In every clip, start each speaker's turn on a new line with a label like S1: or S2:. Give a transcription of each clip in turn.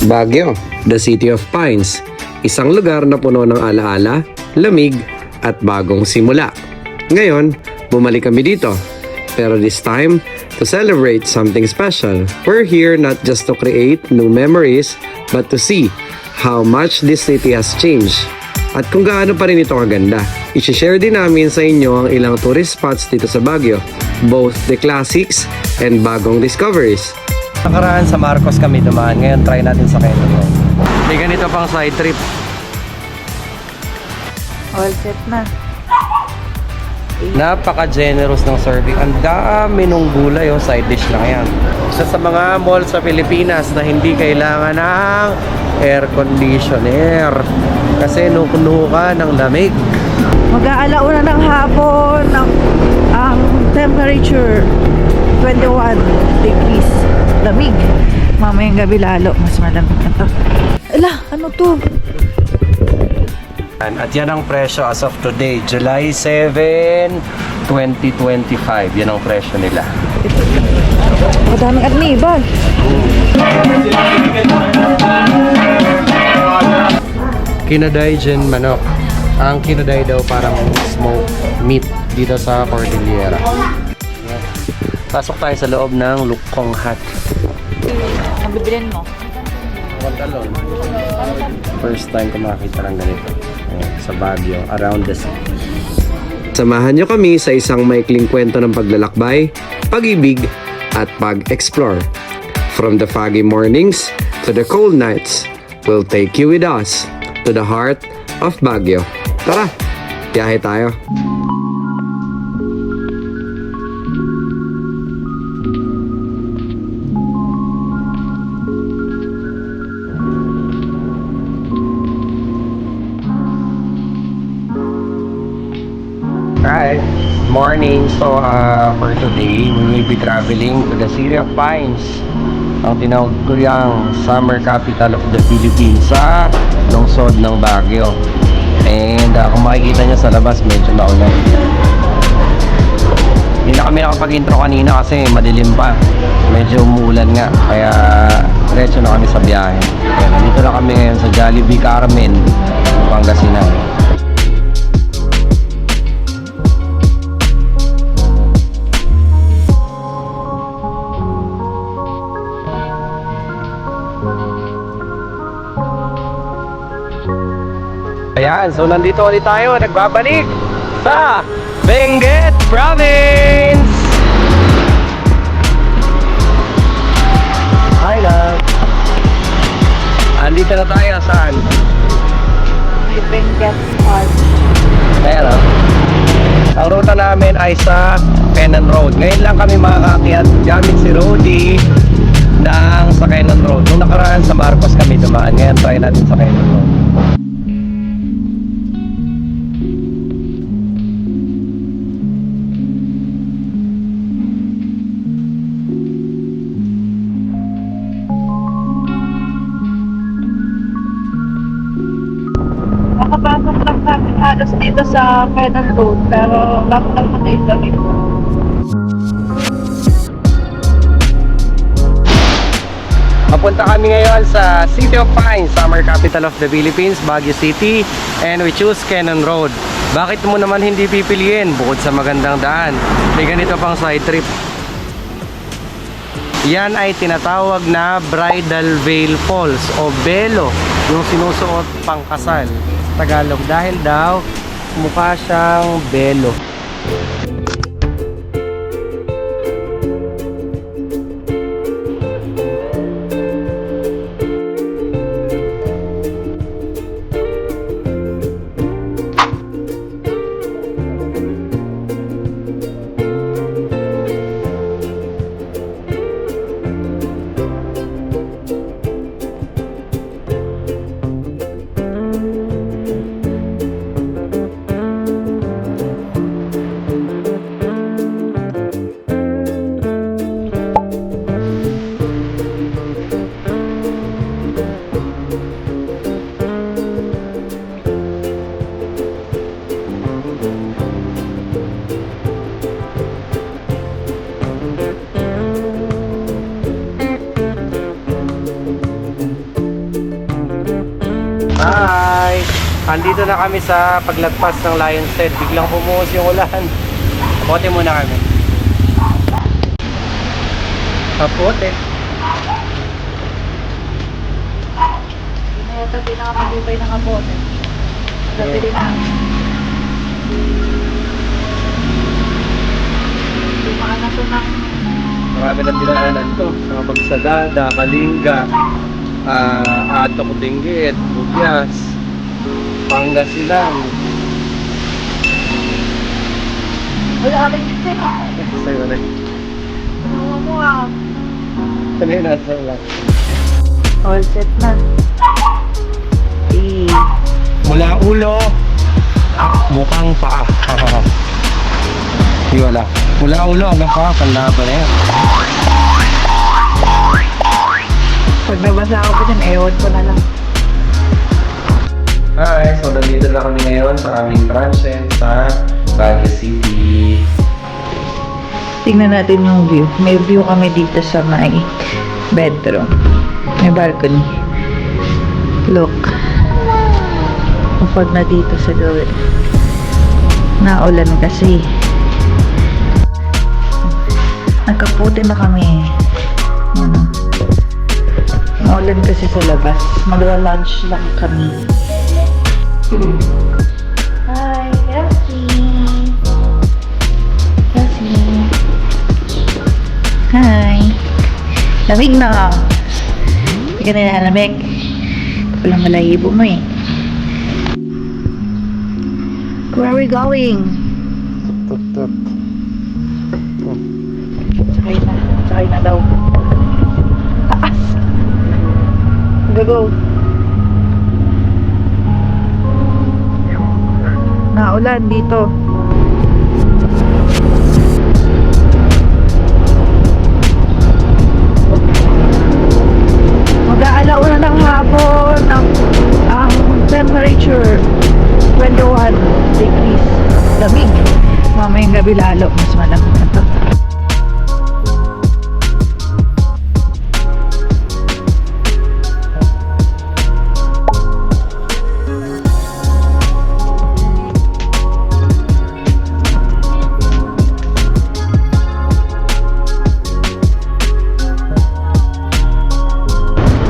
S1: Baguio, the City of Pines, isang lugar na puno ng alaala, lamig, at bagong simula. Ngayon, bumalik kami dito. Pero this time, to celebrate something special. We're here not just to create new memories, but to see how much this city has changed. At kung gaano pa rin ito kaganda. I-share din namin sa inyo ang ilang tourist spots dito sa Baguio, both the classics and bagong discoveries. Nakaraan sa Marcos kami dumaan. Ngayon try natin sa Quezon Road. May ganito pang side trip.
S2: All set na.
S1: Napaka-generous ng serving. Ang dami nung gulay, side dish lang yan. Isa sa mga mall sa Pilipinas na hindi kailangan ng air conditioner. Kasi nukunuho ka ng lamig.
S2: Mag-aalauna ng hapon ang temperature 21 degrees. Lamig. Mamayang gabi lalo. Mas malamig na to. Ala, ano to?
S1: At yan ang presyo as of today, July 7, 2025. Yan ang presyo nila.
S2: Madaming admiban.
S1: Kinaday dyan manok. Ang kinaday daw parang smoked meat dito sa Cordillera. Pasok tayo sa loob ng Lukong Hut.
S2: Ang bibilin mo?
S1: Pantalon. First time ko makakita ng ganito. Sa Baguio, around the city. Samahan nyo kami sa isang maikling kwento ng paglalakbay, pag-ibig, at pag-explore. From the foggy mornings to the cold nights, we'll take you with us to the heart of Baguio. Tara, biyahe tayo. Alright, morning. So for today, we will be traveling to the City of Pines. Ang tinawag ko yung summer capital of the Philippines sa lungsod ng Baguio. And kung makikita nyo sa labas, medyo naulan. Hindi na kami nakapag-intro kanina kasi madilim pa. Medyo umuulan nga. Kaya diretso na kami sa biyahe. Ayan, nandito na kami ngayon sa Jollibee Carmen, Pangasinan. Ayan, so nandito ulit tayo, nagbabalik sa Benguet Province! Hi love! Andito na tayo, saan?
S2: Benguet Park.
S1: Ayan o. Ang ruta namin ay sa Quezon Road. Ngayon lang kami makakakyat gamit si Rody ng sa Quezon Road. Nung nakaraan sa Marcos kami dumaan. Ngayon try natin sa Quezon Road.
S2: Nakapasok lang kami halos dito sa Quezon Road, pero lockdown na tayo lagi.
S1: Papunta kami ngayon sa City of Pines, summer capital of the Philippines, Baguio City, and we choose Quezon Road. Bakit mo naman hindi pipiliin bukod sa magandang daan? May ganito pang side trip. Yan ay tinatawag na Bridal Veil Falls o Belo, yung sinusuot pang kasal sa Tagalog, dahil daw mukha siyang belo. Hi! Andito na kami sa paglagpas ng Lion's Head. Biglang bumuhos yung ulan. Kapote muna kami. Kapote.
S2: Ito, pinakamalipay ng kapote. Nabili na. Dumaan na ito ng...
S1: Marami na dinaanan to. Mga Bagsagada, Kalinga, Atok Dinggit, Bugyas, Pangasinan.
S2: Wala aking dito.
S1: Sa'yo na.
S2: Ano mo ah?
S1: Ano yun nasa lang?
S2: All set na.
S1: Mula ulo, mukhang paa. Di wala. Mula ulo hanggang paa, panlaban na yan.
S2: Pag nabasa ako pa dyan, ewan ko na lang.
S1: Hi, so nandito na kami ngayon sa aming transient sa Baguio City.
S2: Tingnan natin yung view. May view kami dito sa may bedroom. May balcony. Look. Kapag na dito sa gawin. Naulan kasi. Nagkaputi na kami. Ano? Naulan kasi sa labas. Magla-lunch lang kami. Hi, Elsie. Elsie. Hi. Lamig na. Hindi ka nilalamig. Walang malayibo mo eh. Where are we going?
S1: Tup.
S2: Sakay na. Sakay na daw. Taas. Go. Naulan dito. Mag-aalauna ng hapon ang temperature 21 degrees. Lamig. Mamayang gabi lalo. Mas malamig na to.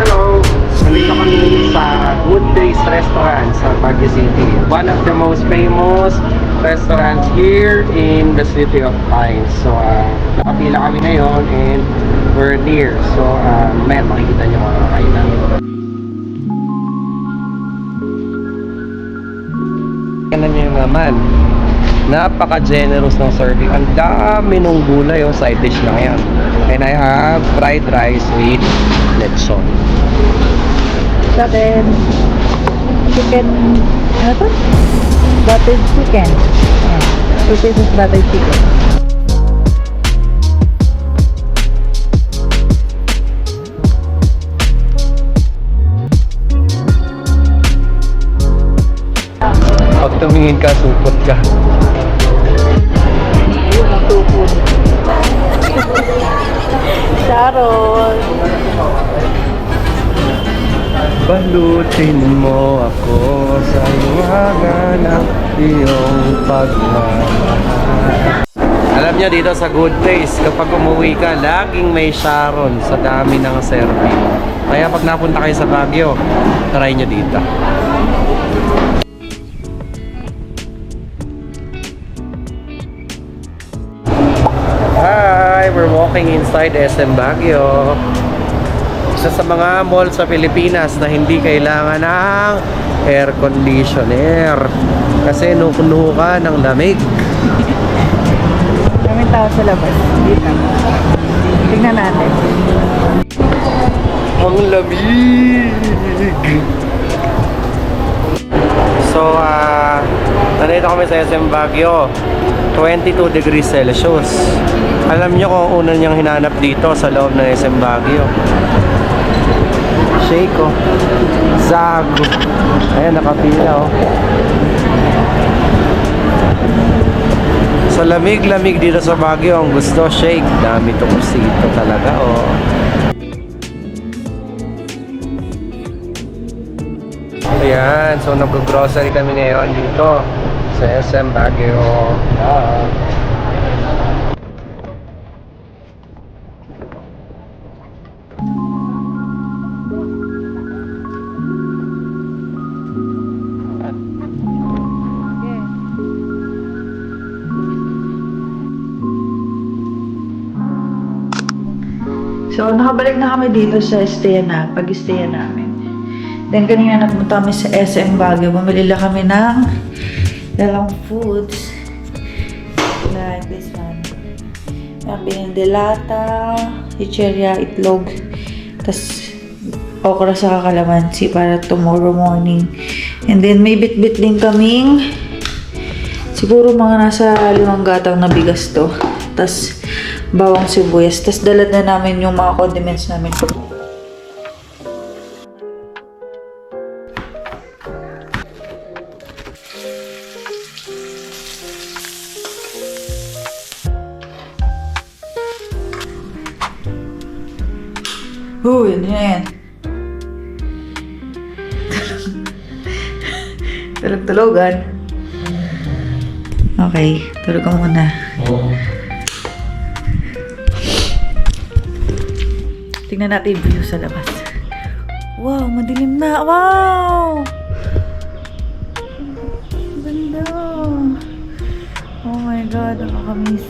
S1: Hello! Nandito kami sa Good Days Restaurant sa Baguio City. One of the most famous restaurants here in the City of Pines. So, nakapila kami ngayon and we're near. So, may makikita nyo mga kainan. Tingnan nyo yung naman. Napaka-generous ng serving. Ang dami ng gulay, side dish lang yan. And I have fried rice with lechon.
S2: Then, chicken, ano to? Buttered chicken. Ayan. 2 pieces buttered chicken.
S1: Pag tumingin ka, supot ka.
S2: Ayun ang tupon. Sharon.
S1: Balutin mo ako sa luwaga ng iyong pagmamahal. Alam niyo dito sa Good Days, kapag umuwi ka, laging may Sharon sa dami ng serving. Kaya pag napunta kayo sa Baguio, try nyo dito. Hi! We're walking inside SM Baguio. Isa sa mga mall sa Pilipinas na hindi kailangan ng air conditioner kasi nukunuho ka ng lamig.
S2: Daming tao sa labas. Dito. Tingnan natin.
S1: Ang lamig! So, nandito kami sa SM Baguio. 22 degrees Celsius. Alam nyo kung una niyang hinanap dito sa loob ng SM Baguio. Shake, oh. Zago. Ayan, nakapila, oh. Sa lamig-lamig dito sa Baguio, ang gusto, shake. Dami itong kusito talaga, oh. Ayan, so nag-grocery kami ngayon dito sa SM Baguio.
S2: So, nakabalik na kami dito sa pag-stayan namin. Then, kanina nagpunta kami sa SM Baguio. Bumili lang kami ng dalang foods. Like this one. Yung pinindilata, chicheria, itlog, tas okra sa kalamansi para tomorrow morning. And then, may bit-bit din kaming siguro mga nasa 5 gatang na bigas to. Tas, bawang sibuyas. Tas, dalad na namin yung mga condiments namin. Yun na yan. Tulog-tulogan. Okay, tulog ka muna. Tingnan natin yung view sa labas. Wow, madilim na. Wow! Ganda. Oh my God, nakakamiss.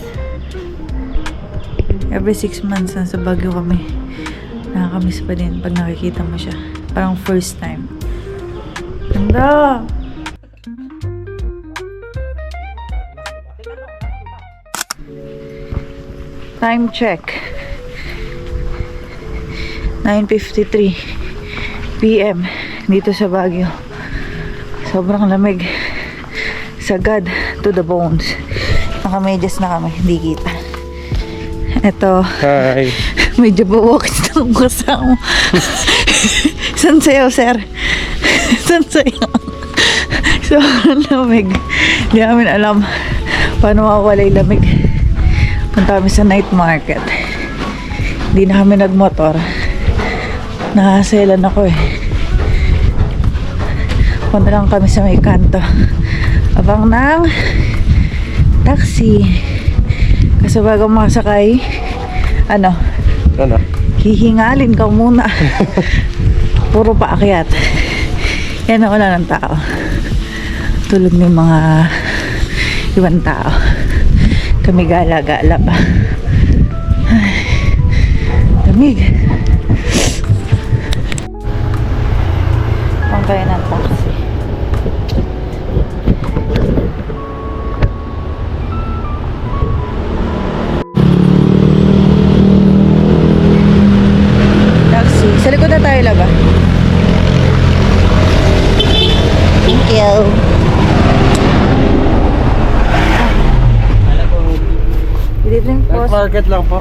S2: Every 6 months nasa Baguio kami. Nakakamiss pa din pag nakikita mo siya. Parang first time. Ganda! Time check. 9:53 PM dito sa Baguio. Sobrang lamig. Sagad to the bones. Nakamedyas na kami. Hindi kita. Ito.
S1: Hi.
S2: Medyo bawakis na ang kasama. San sa'yo, sir? San sa'yo? Sobrang lamig. Hindi namin alam paano makawala yung lamig. Punta kami sa night market. Hindi na kami nagmotor. Nakaselan ako eh. Punta lang kami sa may kanto. Abang ng taxi. Kasi bago makasakay, ano? Hihingalin ka muna. Puro paakyat. Yan na, wala ng tao. Tulog ng mga ibang tao. Kami gala-gala pa. Ay, lamig. Pang tayo ng taxi. Taxi. Sa likod na tayo laba. Thank you. Good evening po.
S1: Market lang po.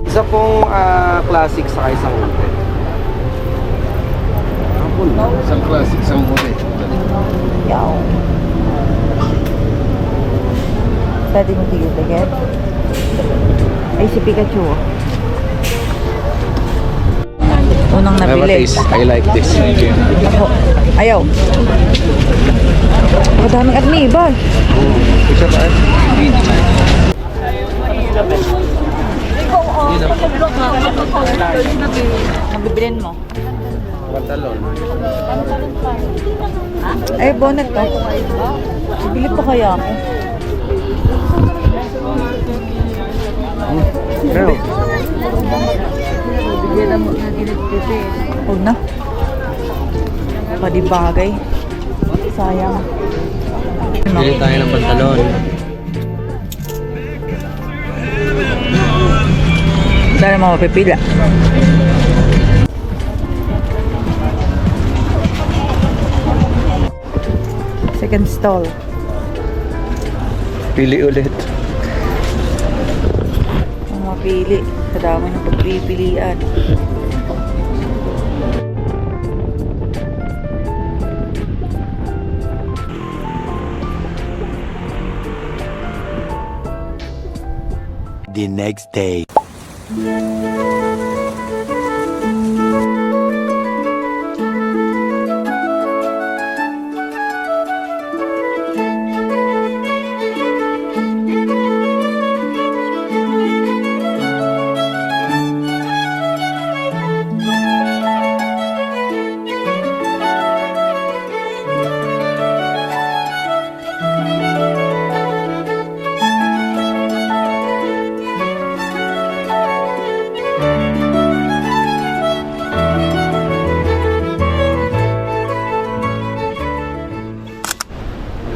S1: Isa pong classic sa isang ube.
S3: Isang classic, isang muli.
S2: Yaw. Pwede mo tigil-tigil? Ay, si Pikachu. Unang
S1: I have a
S2: napili.
S1: taste. I like this.
S2: Ako. Ayaw. Madaming admibal.
S1: Isa ba?
S2: Ang bibilin mo?
S1: Pantalon.
S2: Ay, bonnet to. Bibili pa kaya ako.
S1: Pero,
S2: Bigyan na mo na ginit-pipi. Huwag na. Padibagay. Sayang.
S1: bili tayo ng pantalon.
S2: Dahil mo mapipila. Second stall.
S1: Pili ulit.
S2: Ang mapili. Sa dami ng pagpipilian.
S4: the next day.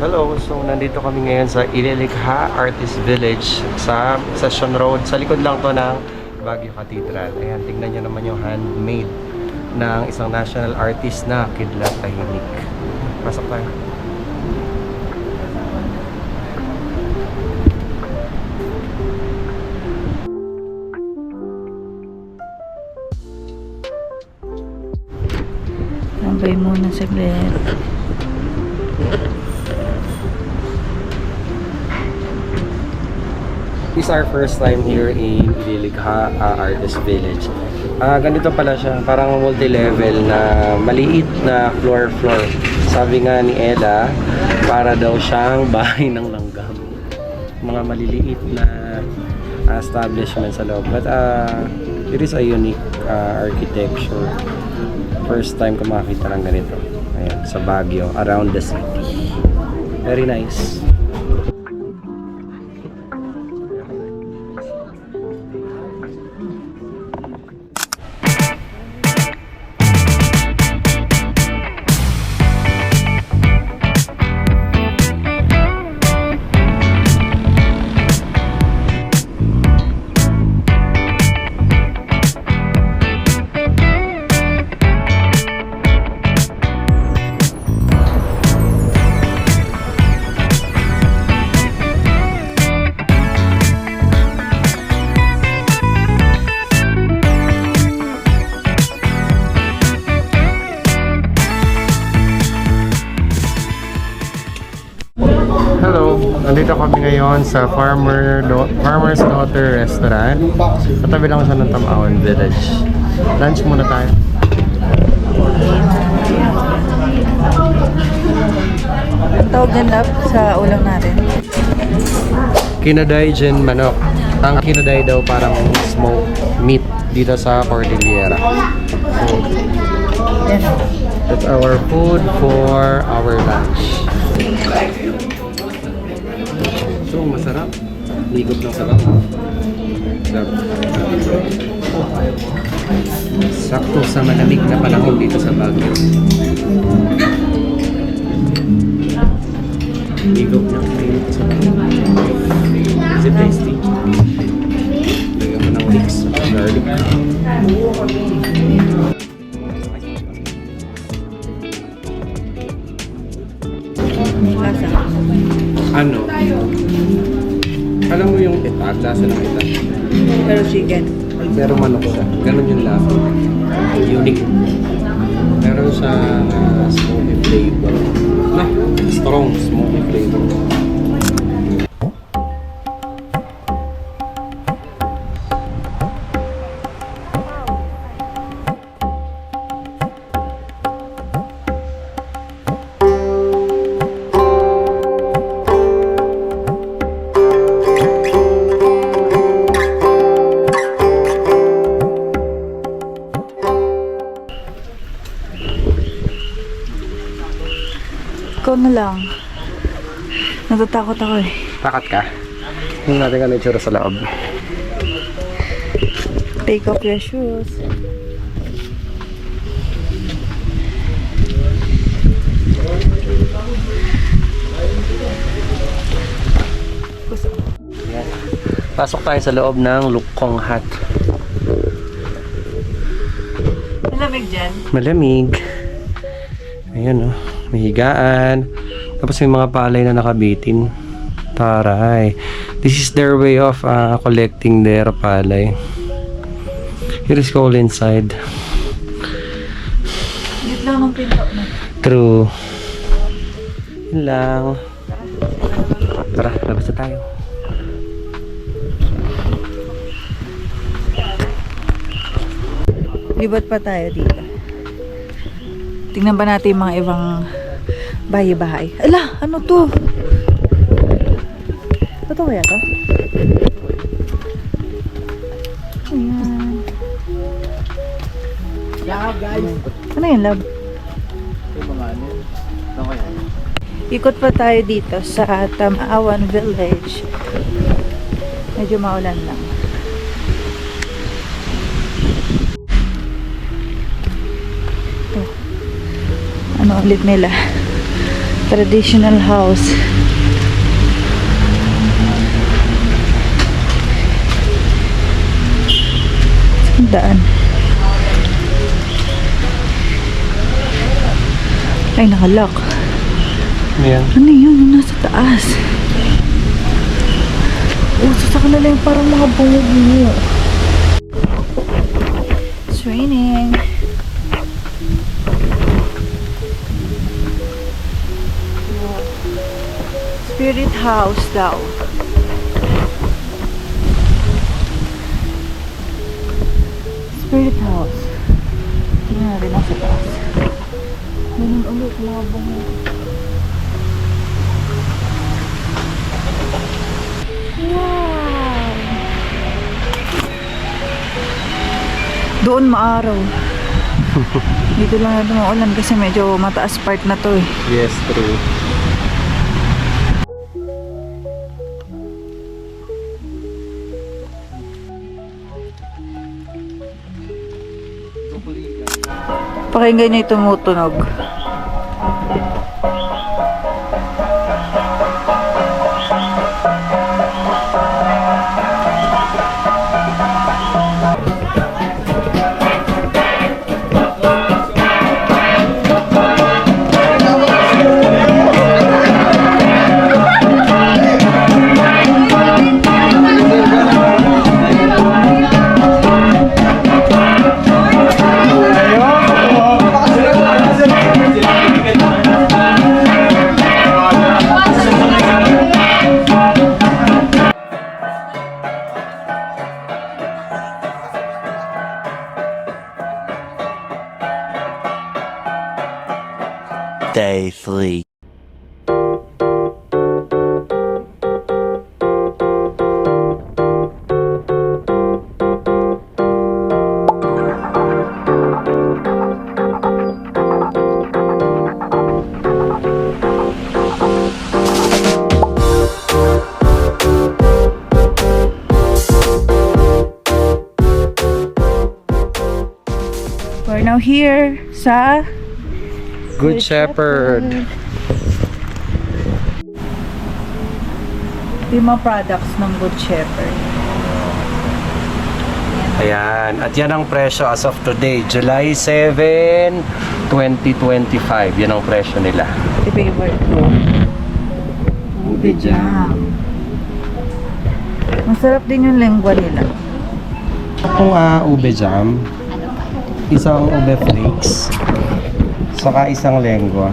S1: Hello, so nandito kami ngayon sa Ililikha Artist Village sa Session Road. Sa likod lang to ng Baguio Cathedral. Ayan, tingnan nyo naman yung handmade ng isang national artist na Kidlat Tahimik. Pasok tayo.
S2: Tambay muna saglit.
S1: This is our first time here in Ililikha Artist Village. Ganito pala siya, parang multi-level na maliit na floor. Sabi nga ni Ella, para daw siyang bahay ng langgam. Mga maliliit na establishment sa loob. But it is a unique architecture. First time ko makakita ng ganito. Ayan, sa Baguio, around the city. Very nice. Hello, nandito kami ngayon sa Farmer's Daughter Restaurant. Katabi lang siya ng Tamawan Village. Lunch muna tayo.
S2: Ang tawag din lap sa ulam natin.
S1: Kinaday Gin Manok. Ang kinaday daw parang smoked meat dito sa Cordillera. So,
S2: Yan.
S1: that's our food for our lunch. So, masarap. Ligot ng sabaw. Sakto sa malamig na panahon dito sa Baguio. Ligot ng mainit sa sabaw. Is it tasty? Lagyan mo ng leeks at garlic.
S2: Lasa.
S1: Ano? Alam mo yung itak, lasa ng itak.
S2: Pero chicken.
S1: Pero manok siya. Ganun yung lasa. Unique. Meron siyang smoky flavor. Na, strong smoky flavor.
S2: Ikaw na lang. Natatakot ako eh.
S1: Takot ka? Tingnan natin ano yung tsura sa loob.
S2: Take off your shoes.
S1: Yan. Pasok tayo sa loob ng Lukong Hut.
S2: Malamig dyan.
S1: Malamig. Ayan, oh. May higaan. Tapos may mga palay na nakabitin. Taray. This is their way of collecting their palay. Here is cold inside.
S2: Dito lang ng pinto na.
S1: True. Yun lang. Tara, labas na tayo.
S2: Libat pa tayo dito. Tingnan ba natin yung mga ibang bahay-bahay. Ala, ano to? Ito kaya to? Ayan.
S3: Yeah, guys.
S2: Ano yun, love?
S3: Ito mga ano. Ano yan?
S2: Ikot pa tayo dito sa Tamaawan Village. Medyo maulan lang. Ito. Ano ulit nila? Traditional house. Saan daan? Ay, nakalock.
S1: Yan.
S2: Ano yun? Yung nasa taas. Oh, sa kanila yung parang mga bungo-bungo. It's raining. Spirit house daw. Spirit house. Tingnan natin nasa taas. Ganun ulit, mga bungo. Wow! Doon maaraw. Dito lang natin maulan kasi medyo mataas part na to eh.
S1: Yes, true.
S2: Pakinggan niyo yung tumutunog.
S4: Day 3.
S2: We're now here sa
S1: Good Shepherd.
S2: Yung mga products ng Good Shepherd.
S1: Ayan. At yan ang presyo as of today. July 7, 2025. Yan ang presyo nila.
S2: Ito favorite ko. Ube jam. Masarap din yung lengua nila.
S1: Itong ube jam, isang ube flakes, saka isang lengua.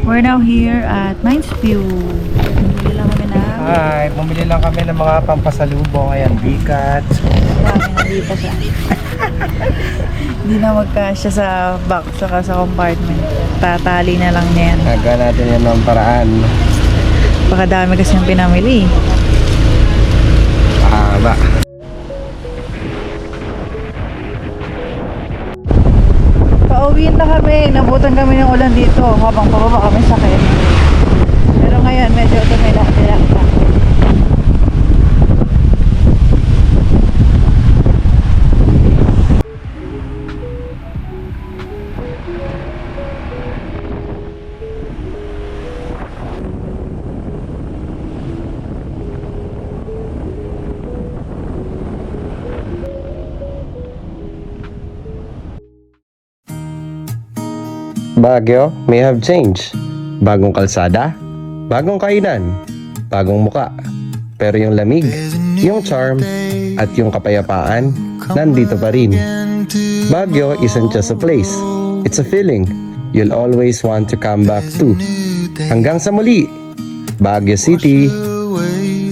S2: We're now here at Mines View. Bumili lang kami na.
S1: Hi! Bumili lang kami ng mga pampasalubong. Ayan, bikat.
S2: Marami na dito siya. Hindi na magkasya sa box saka sa compartment. Tatali na lang niyan.
S1: Naga natin yan ng paraan.
S2: Baka dami kasi yung pinamili.
S1: Haba.
S2: Pauwiin na kami. Nabutan kami ng ulan dito habang pababa kami sa sakit. Pero ngayon medyo tumila-tila pa.
S1: Baguio may have changed. Bagong kalsada, bagong kainan, bagong muka. Pero yung lamig, yung charm, at yung kapayapaan, nandito pa rin. Baguio isn't just a place. It's a feeling you'll always want to come back to. Hanggang sa muli, Baguio City,
S4: away.